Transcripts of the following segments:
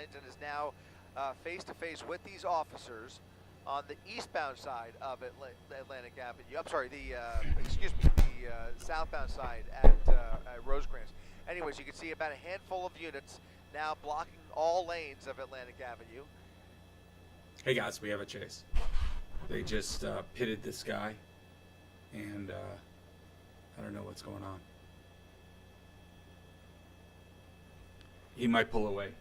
lines and is now face to face with these officers on the eastbound side of Atlantic Avenue. I'm sorry, the southbound side at Rosecrans. Anyways, you can see about a handful of units now blocking all lanes of Atlantic Avenue. Hey guys, we have a chase. They just pitted this guy, and I don't know what's going on. He might pull away.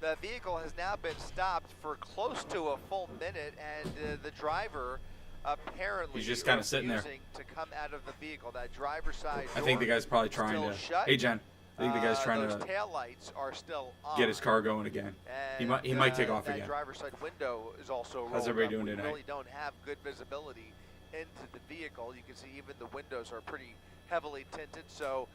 The vehicle has now been stopped for close to a full minute, and the driver apparently he's just kind of sitting there to come out of the vehicle. That driver's side door I think the guy's probably trying to. Shut. Hey Jen, I think the guy's trying those to taillights are still on. get his car going again. And, he might take off that again. driver's side window is also rolled How's everybody up. doing We tonight? really don't have good visibility into the vehicle. You can see even the windows are pretty heavily tinted, so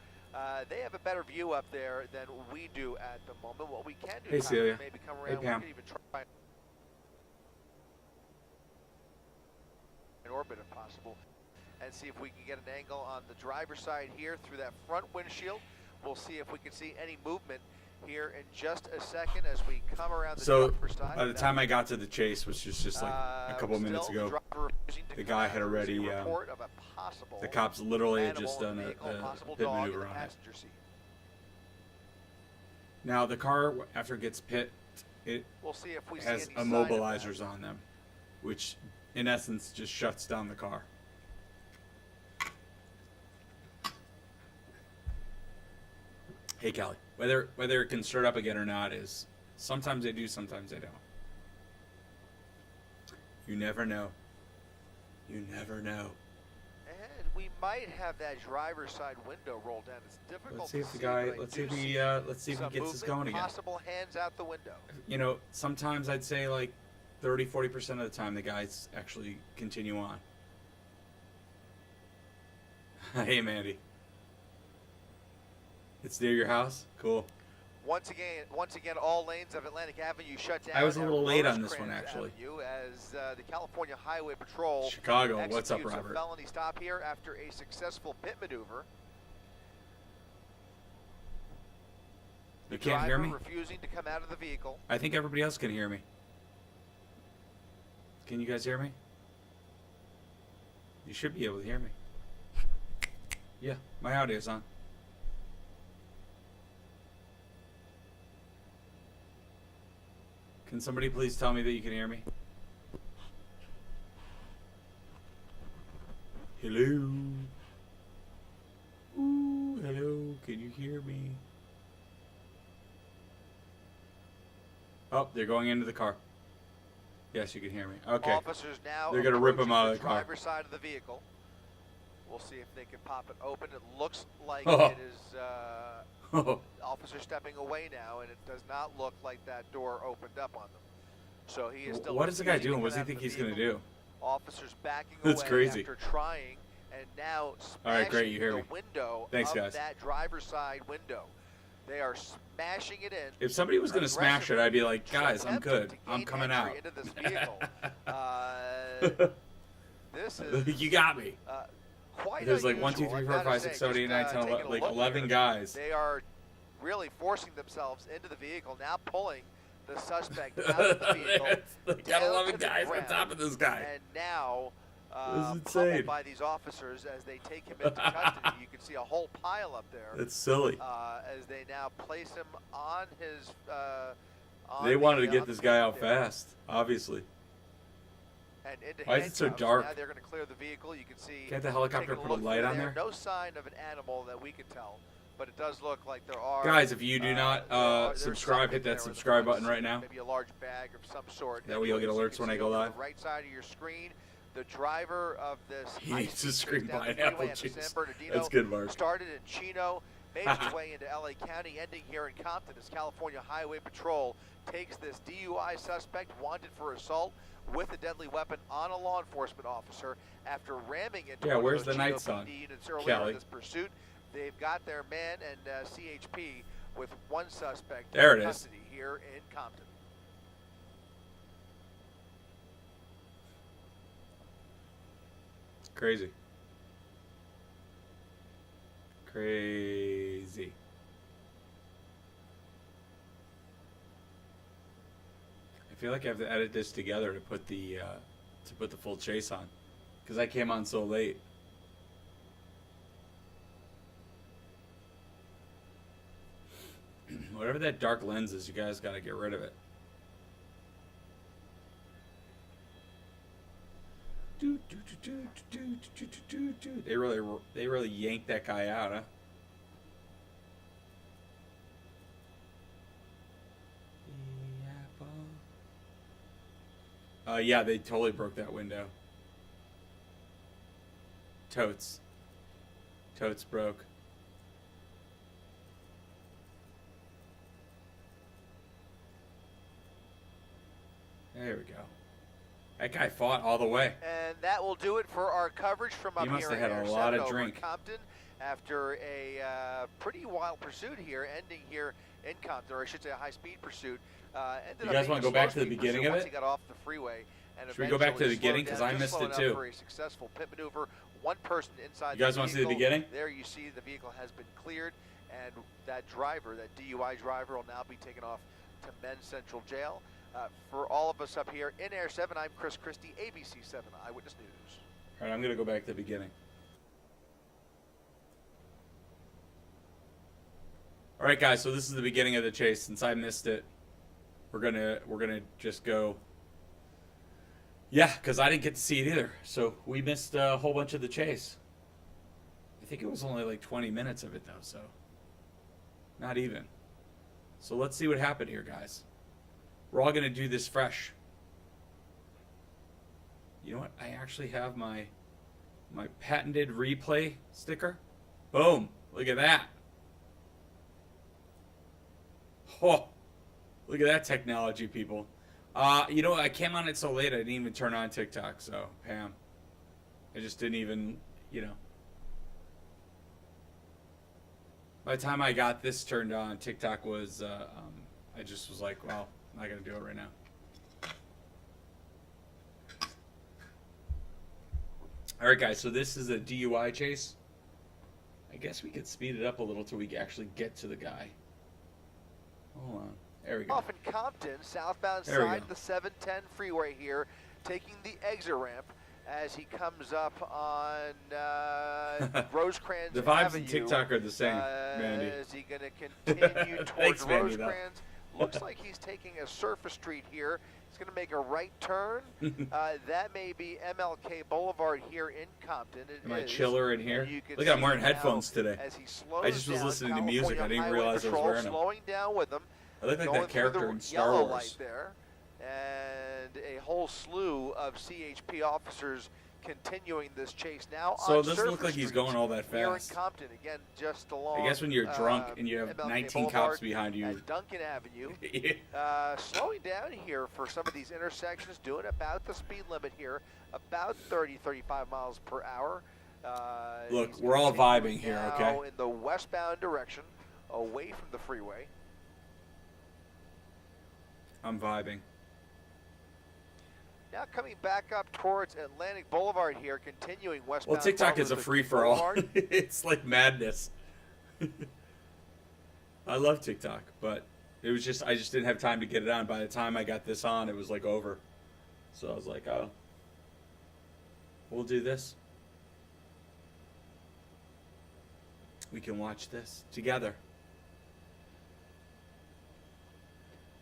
they have a better view up there than we do at the moment. What we can do, Hey, Celia. maybe come Hey, around. Pam. We could even try an orbit if possible, and see if we can get an angle on the driver's side here through that front windshield. We'll see if we can see any movement here in just a second as we come around the driver's side. By the time I got to the chase, which was just like a couple of minutes ago, the guy had already, the cops literally had just done a pit maneuver on it. Now the car, after it gets pit, it has immobilizers on them, which in essence just shuts down the car. Hey Callie, whether it can start up again or not is sometimes they do, sometimes they don't. You never know. You never know. And we might have that driver's side window rolled down. It's difficult. Let's see if the guy. Let's see if he gets us going again. Possible hands out the window. You know, sometimes I'd say like 30-40% of the time the guys actually continue on. Hey Mandy. It's near your house? Cool. Once again, all lanes of Atlantic Avenue shut down. I was a little late on this one, actually. As the California Highway Patrol Chicago, what's up, executes Robert? a felony stop here after a successful pit maneuver. You can't hear me? Refusing to come out of the vehicle. I think everybody else can hear me. Can you guys hear me? You should be able to hear me. Yeah, my audio's on. Can somebody please tell me that you can hear me? Hello? Ooh, hello, can you hear me? Oh, they're going into the car. Yes, you can hear me. Okay. Officers now they're going to rip them out of the car. Driver's side of the vehicle. We'll see if they can pop it open. It looks like Oh. it is officer stepping away now, and it does not look like that door opened up on them. So he is still. What is the guy doing? What does he think he's going to do? Officers backing That's away crazy. after trying, and now All right, great, you hear the me. window Thanks, of guys. that driver's side window. They are smashing it in. If somebody was going to smash it, I'd be like, guys, I'm good. I'm coming out. Into this vehicle. This is You got me. quite There's like unusual, 1, 2, 3, I've 4, gotta 5, say. 6, 7, 8, 9, 10, Taking a 11, like look 11 here, guys. They are really forcing themselves into the vehicle, now pulling the suspect out of the vehicle. They got down 11 to the guys on ground, top of this guy. And now This is pummeled insane. by these officers as they take him into custody. You can see a whole pile up there. That's silly. As they now place him on his. They wanted to get on this the guy out there. fast, obviously. And into Why is it so handcuffs. dark? Now they're going to clear the vehicle. You can see. Can't the helicopter take a put a look light through on there? No sign of an animal that we can tell, but it does look like there are. Guys, if you do not there's subscribe, something hit there that in the subscribe woods, button right now. Maybe a large bag of some sort. That way you'll get Anyways, you alerts can when I see go over live. The right side of your screen, the driver of this. He needs to high-speed scream chase down the pineapple freeway into juice. San Bernardino That's good, Mark. Started in Chino, made its way into LA County, ending here in Compton as California Highway Patrol takes this DUI suspect wanted for assault with a deadly weapon on a law enforcement officer after ramming into Yeah, one of where's those the night GOP sun, units earlier Kelly? in this pursuit. They've got their man and CHP with one suspect There in it is. custody here in Compton. Crazy. Crazy. feel like I have to edit this together to put the full chase on, because I came on so late. Whatever that dark lens is, you guys got to get rid of it. They really yanked that guy out, huh? Yeah, they totally broke that window. Totes broke. There we go. That guy fought all the way. And that will do it for our coverage from up here. He must have had a lot of drink. Compton, after a pretty wild pursuit here, ending here in Compton, or I should say a high-speed pursuit. You guys want to go back to the beginning of it? He got off the freeway. And should we go back to the beginning, because I missed it too? For a successful pit maneuver, one person inside. You guys want to see the beginning? There you see the vehicle has been cleared, and that driver, that DUI driver, will now be taken off to Men's Central Jail. For all of us up here in Air 7, I'm Chris Christie, ABC 7 Eyewitness News. All right, I'm going to go back to the beginning. All right, guys, so this is the beginning of the chase. Since I missed it, we're gonna just go. Yeah, because I didn't get to see it either. So we missed a whole bunch of the chase. I think it was only like 20 minutes of it, though, so not even. So let's see what happened here, guys. We're all going to do this fresh. You know what? I actually have my patented replay sticker. Boom. Look at that. Oh, look at that technology, people. You know, I came on it so late, I didn't even turn on TikTok. So, Pam, I just didn't even, you know. By the time I got this turned on, TikTok was, I just was like, well, I'm not going to do it right now. All right, guys, so this is a DUI chase. I guess we could speed it up a little till we actually get to the guy. Hold on. There we go. Off in Compton, southbound side of the 710 freeway here, taking the exit ramp as he comes up on Rosecrans The vibes Avenue. in TikTok are the same, Mandy. Is he going to continue towards Thanks, Mandy, Rosecrans? Looks like he's taking a surface street here. He's going to make a right turn. That may be MLK Boulevard here in Compton. Am I chiller in here? Look, I'm wearing headphones today. I just was listening to music. I didn't realize I was wearing them. Slowing down with them. I look like that character in Star Wars. Light there, and a whole slew of CHP officers continuing this chase now. So it doesn't look like he's going all that fast. Here in Compton, again, just along. I guess when you're drunk and you have 19 cops behind you. At Duncan Avenue. Slowing down here for some of these intersections, doing about the speed limit here, about 30, 35 miles per hour. Look, we're all vibing here, okay? In the westbound direction, away from the freeway. I'm vibing. Now coming back up towards Atlantic Boulevard here, continuing westbound. Well, TikTok is a free-for-all. It's like madness. I love TikTok, but it was just I just didn't have time to get it on. By the time I got this on, it was like over. So I was like, oh, we'll do this. We can watch this together.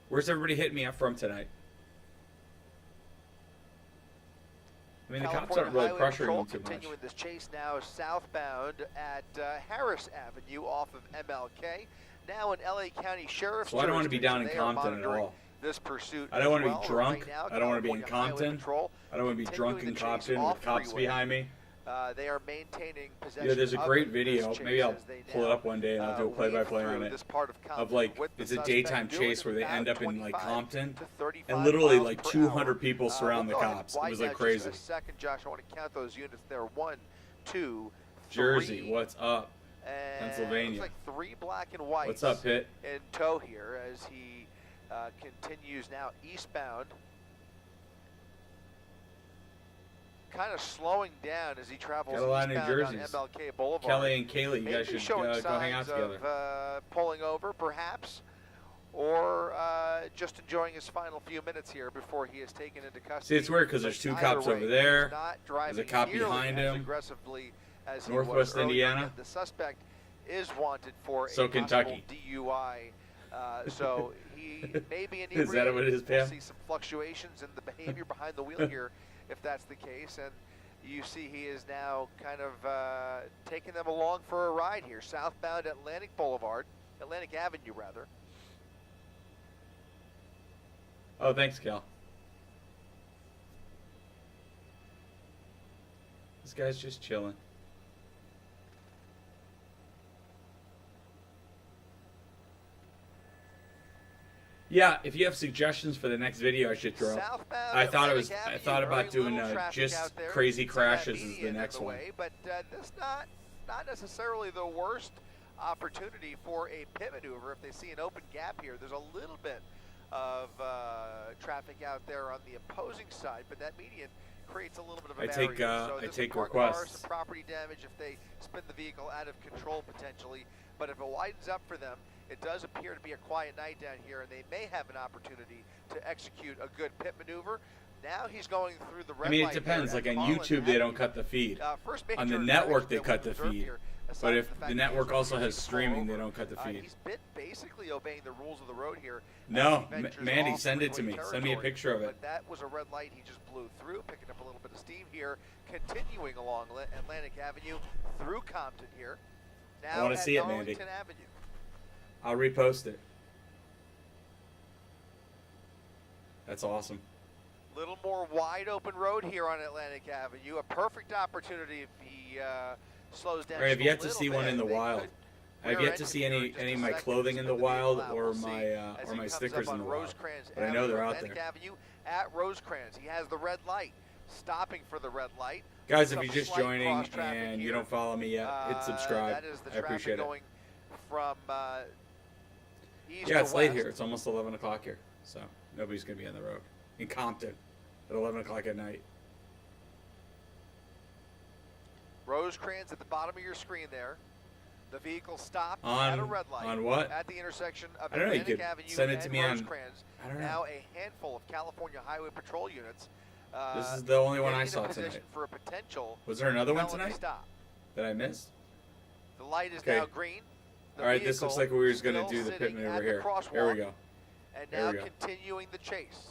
Where's everybody hitting me up from tonight? I mean, the cops aren't really pressuring them too much. Continuing this chase now southbound at Harris Avenue off of MLK. Now in LA County Sheriff's. So I don't want to be down in Compton at all. This pursuit. I don't want to be drunk. I don't want to be in Compton. I don't want to be drunk in Compton with cops behind me. They are maintaining possession. Yeah, there's a great video. Maybe I'll pull it up one day and I'll do a play-by-play on it. Of like, it's a daytime chase where they end up in like Compton, and literally like 200 people surround the cops. It was like crazy. Just a second, Josh. I want to count those units there. 1, 2, 3. Jersey, what's up? And Pennsylvania. Looks like 3 black and whites. What's up, Pitt? In tow here as he continues now eastbound. Kind of slowing down as he travels eastbound on MLK Boulevard. Kelly and Kaylee, you guys should go hang out together. Pulling over, perhaps, or just enjoying his final few minutes here before he is taken into custody. See, it's weird because there's two cops over there. There's a cop behind him. Aggressively as Northwest Indiana. The suspect is wanted for So a Kentucky. DUI. So he may be inebriated. Is that what it is, Pam? We'll see some fluctuations in the behavior behind the wheel here, if that's the case. And you see he is now kind of taking them along for a ride here, southbound Atlantic Avenue rather. Oh, thanks, Cal. This guy's just chilling. Yeah, if you have suggestions for the next video I should throw, I thought about doing just crazy crashes as the next one. But that's not necessarily the worst opportunity for a pit maneuver. If they see an open gap here, there's a little bit of traffic out there on the opposing side, but that median creates a little bit of a barrier. I take car, requests. Some property damage if they spin the vehicle out of control potentially, but if it widens up for them, it does appear to be a quiet night down here, and they may have an opportunity to execute a good pit maneuver. Now he's going through the red light. I mean, it depends. Like on YouTube, they don't cut the feed. On the network, they cut the feed. But if the network also has streaming, they don't cut the feed. He's been basically obeying the rules of the road here. No, Mandy, send it to me. Send me a picture of it. But that was a red light he just blew through, picking up a little bit of steam here, continuing along Atlantic Avenue through Compton here. Now I want to see it, Mandy. Avenue. I'll repost it. That's awesome. Little more wide open road here on Atlantic Avenue. A perfect opportunity if he slows down. I've yet to see one in the wild. I've yet to see any of my clothing in the wild or my stickers in the wild. But I know they're out there. Avenue at Rosecrans. He has the red light. Stopping for the red light. Guys, if you're just joining and you don't follow me yet, hit subscribe. That is the I appreciate it. going from east yeah, it's to late west. here. It's almost 11 o'clock here. So nobody's going to be on the road. In Compton at 11 o'clock at night. Rosecrans at the bottom of your screen there. The vehicle stopped on, at a red light. On what? At the intersection of I don't know, you Atlantic could Avenue send it to and me on, Rosecrans. I don't know. Now a handful of California Highway Patrol units. This is the only one I saw position tonight. For a potential Was there another one felony tonight stop. that I missed? The light is Okay. now green. All right, this looks like we were just going to do the pit maneuver here. Here we go. And There now we go. continuing the chase.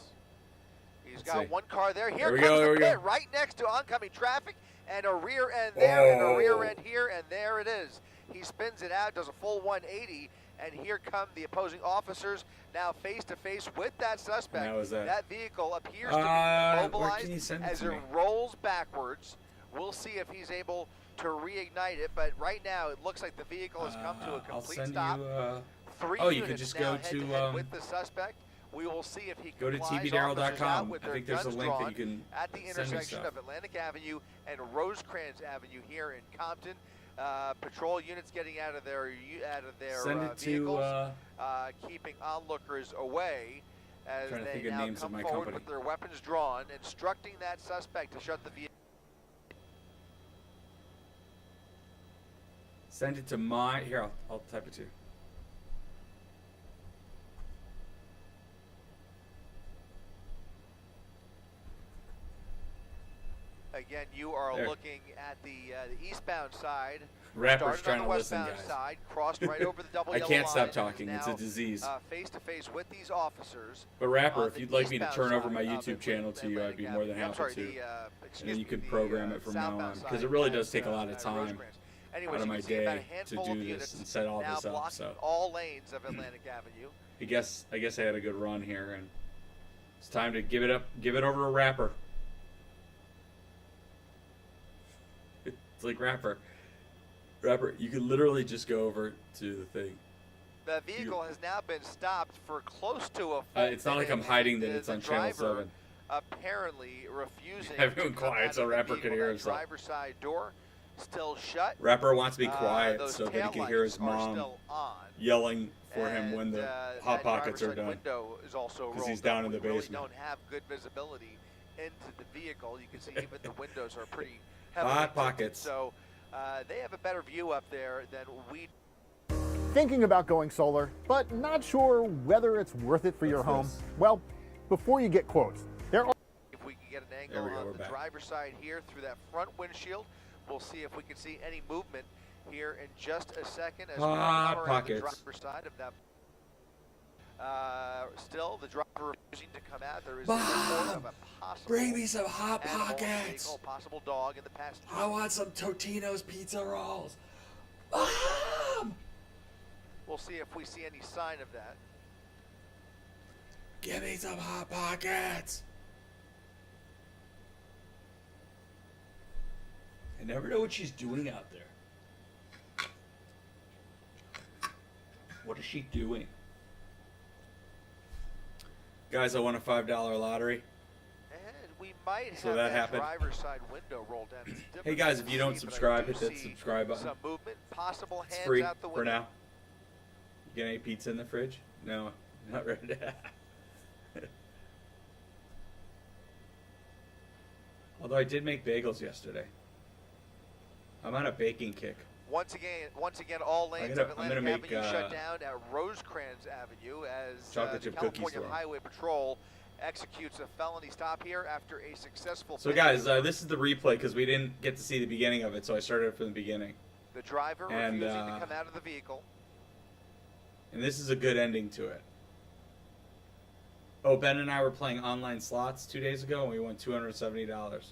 He's Let's got see. one car there. Here There we comes go, there the we pit go. right next to oncoming traffic, and a rear end there, and a rear end here, and there it is. He spins it out, does a full 180, and here come the opposing officers now face to face with that suspect. How was that? That vehicle appears to be where can you immobilized send it as to it me? rolls backwards. We'll see if he's able to reignite it, but right now it looks like the vehicle has come to a I'll complete send stop. you. Three Oh, you could units just now go head to, head with the suspect. We will see if he Go to complies. tvdarryl.com. Officers out with I their think there's a guns link that drawn you can at the send me intersection stuff. of Atlantic Avenue and Rosecrans Avenue here in Compton. Patrol units getting out of their Send it vehicles, to. keeping onlookers away as Trying to they think of now names of come my forward company. with their weapons drawn, instructing that suspect to shut the vehicle. Send it to my. Here, I'll type it to you. Again, you are There. looking at the eastbound side. Rapper's Started trying on to the listen, westbound guys. side, crossed right over the double I yellow can't stop line, talking. and It's a now, disease. Face to face with these officers. But Rapper, on if the you'd like me to eastbound turn over my side of YouTube channel to you, I'd be more than I'm happy sorry, to. the, And then you could the, program it from now southbound on, because side it really at, does take a lot of time Rosecrans. Anyways, out of you my can see about a day to handful do of this units and set all now this up. blocking So all lanes of Atlantic Avenue. I guess I had a good run here, and it's time to give it up, give it over to Rapper. It's like Rapper, you can literally just go over to the thing. The vehicle has now been stopped for close to a full It's not like I'm minute, hiding and that it's the on Channel driver 7. apparently refusing Everyone to come quiet out so of the Rapper vehicle. can hear That himself. driver's side door still shut. Rapper wants to be quiet Those so that he can taillights hear his are mom still on. yelling for him when the And, Hot that Pockets driver's are side done. window is also 'Cause he's rolled down up. in the We really basement. don't have good visibility into the vehicle. You can see even the windows are pretty heavily Hot tinted. Pockets. So they have a better view up there than we Thinking about going solar, but not sure whether it's worth it for your home? this? Well, before you get quotes, there are If we can get an There angle we go, on we're the back. driver's side here through that front windshield, we'll see if we can see any movement here in just a second as we Hot come around the pockets. driver's side of that. Still, the driver refusing to come out. There is a Mom, report of a possible Bring me some Hot animal in the Pockets. vehicle, possible dog in the passenger. I want some Totino's pizza rolls. Mom! We'll see if we see any sign of that. Give me some Hot Pockets. I never know what she's doing out there. What is she doing? Guys, I won a $5 lottery. And we might So have that that happened. driver's side window rolled down. It's Hey difficult guys, to if you don't see, but I subscribe, do hit that see subscribe button. Some movement, possible It's hands free out the window. for now. You get any pizza in the fridge? No, not ready. Although I did make bagels yesterday. I'm on a baking kick. Once again, all lanes I'm of gonna Atlantic make, Avenue shut down at Rosecrans Avenue as chocolate the chip cookies California roll. Highway Patrol executes a felony stop here after a successful. So guys, this is the replay because we didn't get to see the beginning of it, so I started it from the beginning. the driver and, refusing to come out of the vehicle. And this is a good ending to it. Oh, Ben and I were playing online slots 2 days ago, and we won $270.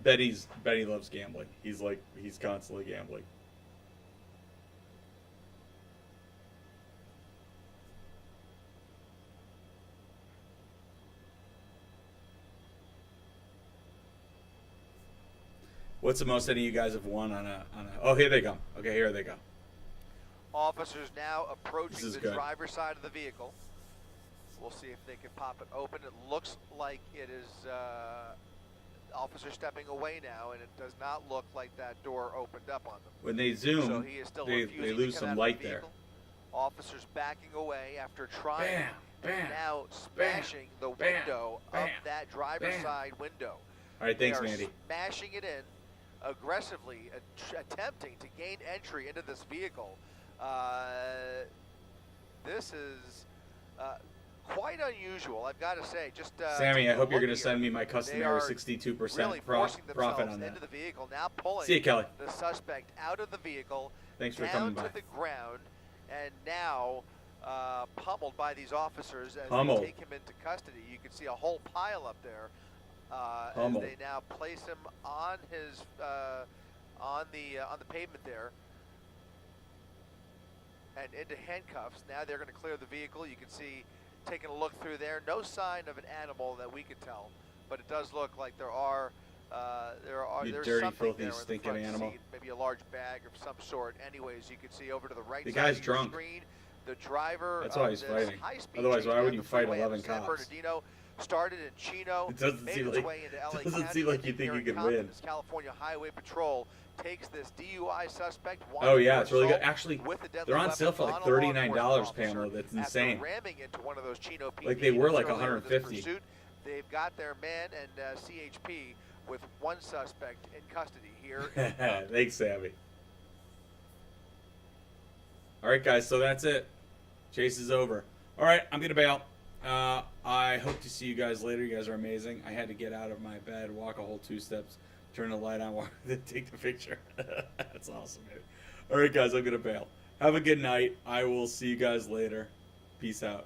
Betty loves gambling. He's constantly gambling. What's the most any of you guys have won on a? Oh, here they come. Okay, here they go. Officers now This approaching is the good. driver's side of the vehicle. We'll see if they can pop it open. It looks like it is officer stepping away now, and it does not look like that door opened up on them. When they zoom, So he is still they refusing lose to come some out of light the there. vehicle. Officers backing away after trying Bam, bam, and now smashing the bam, window bam, of that driver's bam. side window. All right, thanks, they are Mandy. smashing it in, aggressively attempting to gain entry into this vehicle. This is quite unusual, I've got to say. Just Sammy, I take a hope you're look going to here. send me my They customary are 62% really forcing profit themselves on that. into the vehicle, now pulling See you, Kelly. the suspect out of the vehicle, Thanks for down coming by. to the ground, and now pummeled by these officers as Pummeled. they take him into custody. You can see a whole pile up there as Pummeled. they now place him on his on the pavement there and into handcuffs. Now they're going to clear the vehicle. You can see, taking a look through there, no sign of an animal that we could tell, but it does look like You there's dirty, something filthy, there in the stinking front animal. seat, maybe a large bag of some sort. Anyways, you can see over to the right The side guy's of your drunk. screen, the driver That's why of he's this fighting. high-speed Otherwise, chase why down would the you fight freeway 11 in San cops? Bernardino started in Chino, It doesn't made seem its like- way into LA doesn't County, seem like you ending think here you in could Compton win. as California Highway Patrol takes this DUI suspect. wanted Oh yeah, for it's really good. assault Actually, with a deadly they're on weapon sale for like on a law $39, enforcement Pamela. officer That's after insane. ramming into one of those Chino Like they were PD like units earlier in this 150. pursuit. They've got their man and CHP with one suspect in custody here. in Compton. Thanks, Sammy. All right, guys. So that's it. Chase is over. All right, I'm gonna bail. I hope to see you guys later. You guys are amazing. I had to get out of my bed, walk a whole 2 steps, turn the light on, then take the picture. That's awesome, man. All right, guys. I'm gonna bail. Have a good night. I will see you guys later. Peace out.